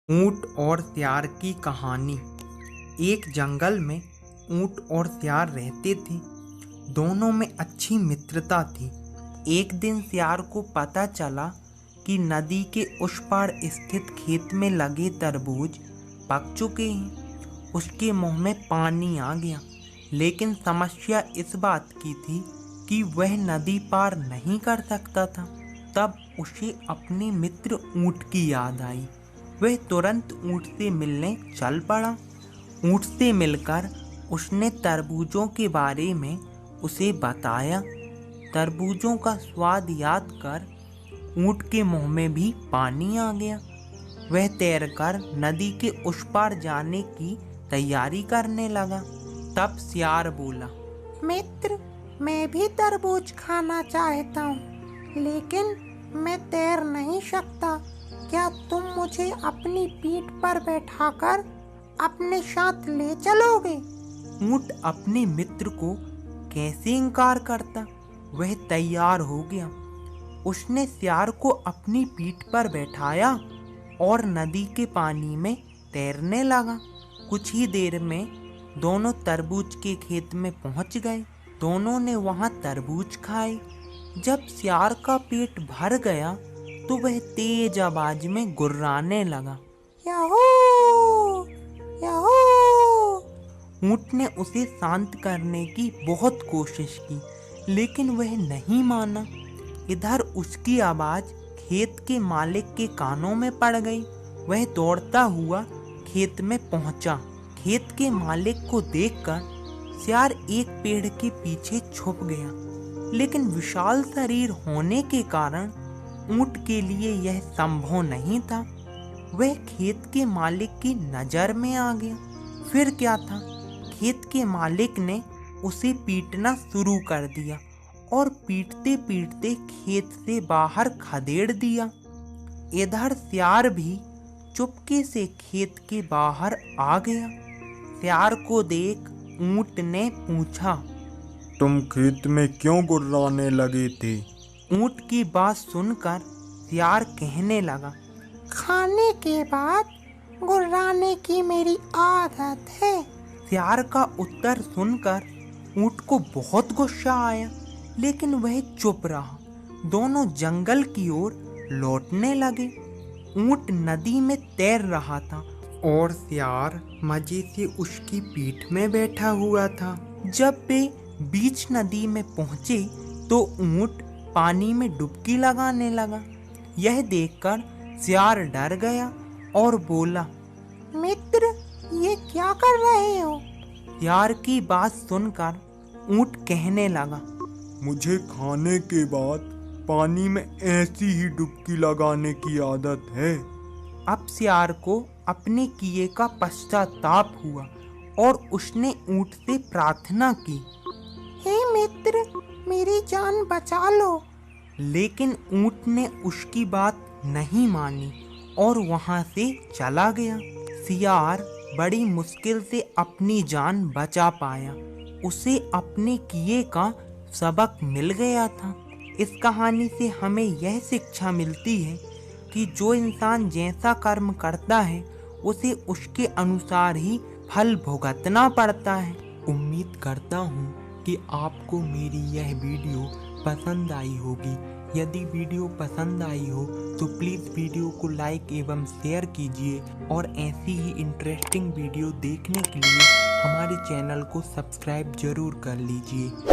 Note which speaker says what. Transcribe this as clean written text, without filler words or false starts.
Speaker 1: ऊंट और सियार की कहानी। एक जंगल में ऊंट और सियार रहते थे। दोनों में अच्छी मित्रता थी। एक दिन सियार को पता चला कि नदी के उस पार स्थित खेत में लगे तरबूज पक चुके हैं। उसके मुंह में पानी आ गया, लेकिन समस्या इस बात की थी कि वह नदी पार नहीं कर सकता था। तब उसे अपने मित्र ऊंट की याद आई। वह तुरंत ऊंट से मिलने चल पड़ा। ऊंट से मिलकर उसने तरबूजों के बारे में उसे बताया। तरबूजों का स्वाद याद कर ऊंट के मुंह में भी पानी आ गया। वह तैरकर नदी के उस पार जाने की तैयारी करने लगा। तब सियार बोला,
Speaker 2: मित्र, मैं भी तरबूज खाना चाहता हूँ, लेकिन मैं तैर नहीं सकता। क्या तुम मुझे अपनी पीठ पर बैठाकर अपने साथ ले चलोगे?
Speaker 1: ऊंट अपने मित्र को कैसे इनकार करता। वह तैयार हो गया। उसने सियार को अपनी पीठ पर बैठाया और नदी के पानी में तैरने लगा। कुछ ही देर में दोनों तरबूज के खेत में पहुंच गए। दोनों ने वहां तरबूज खाए। जब सियार का पेट भर गया तो वह तेज आवाज में गुर्राने लगा।
Speaker 2: याहू! याहू!
Speaker 1: ऊंट ने उसे शांत करने की बहुत कोशिश की, लेकिन वह नहीं माना। इधर उसकी आवाज खेत के मालिक के कानों में पड़ गई। वह दौड़ता हुआ खेत में पहुंचा। खेत के मालिक को देखकर सियार एक पेड़ के पीछे छुप गया, लेकिन विशाल शरीर होने के कारण ऊंट के लिए यह संभव नहीं था। वह खेत के मालिक की नजर में आ गया। फिर क्या था, खेत के मालिक ने उसे पीटना शुरू कर दिया और पीटते पीटते खेत से बाहर खदेड़ दिया। इधर सियार भी चुपके से खेत के बाहर आ गया। सियार को देख ऊंट ने पूछा,
Speaker 3: तुम खेत में क्यों गुर्राने लगे थे?
Speaker 1: ऊंट की बात सुनकर सियार कहने लगा,
Speaker 2: खाने के बाद गुर्राने की मेरी आदत है।
Speaker 1: सियार का उत्तर सुनकर ऊंट को बहुत गुस्सा आया, लेकिन वह चुप रहा। दोनों जंगल की ओर लौटने लगे। ऊंट नदी में तैर रहा था और सियार मजे से उसकी पीठ में बैठा हुआ था। जब वे बीच नदी में पहुंचे तो ऊंट पानी में डुबकी लगाने लगा। यह देखकर सियार डर गया और बोला,
Speaker 2: मित्र, ये क्या कर रहे हो?
Speaker 1: सियार की बात सुनकर ऊंट कहने लगा,
Speaker 3: मुझे खाने के बाद पानी में ऐसी ही डुबकी लगाने की आदत है।
Speaker 1: अब सियार को अपने किए का पश्चाताप हुआ और उसने ऊंट से प्रार्थना की,
Speaker 2: हे मित्र, मेरी जान बचा लो।
Speaker 1: लेकिन ऊंट ने उसकी बात नहीं मानी और वहां से चला गया। सियार बड़ी मुश्किल से अपनी जान बचा पाया। उसे अपने किए का सबक मिल गया था। इस कहानी से हमें यह शिक्षा मिलती है कि जो इंसान जैसा कर्म करता है उसे उसके अनुसार ही फल भुगतना पड़ता है। उम्मीद करता हूँ कि आपको मेरी यह वीडियो पसंद आई होगी। यदि वीडियो पसंद आई हो तो प्लीज़ वीडियो को लाइक एवं शेयर कीजिए और ऐसी ही इंटरेस्टिंग वीडियो देखने के लिए हमारे चैनल को सब्सक्राइब जरूर कर लीजिए।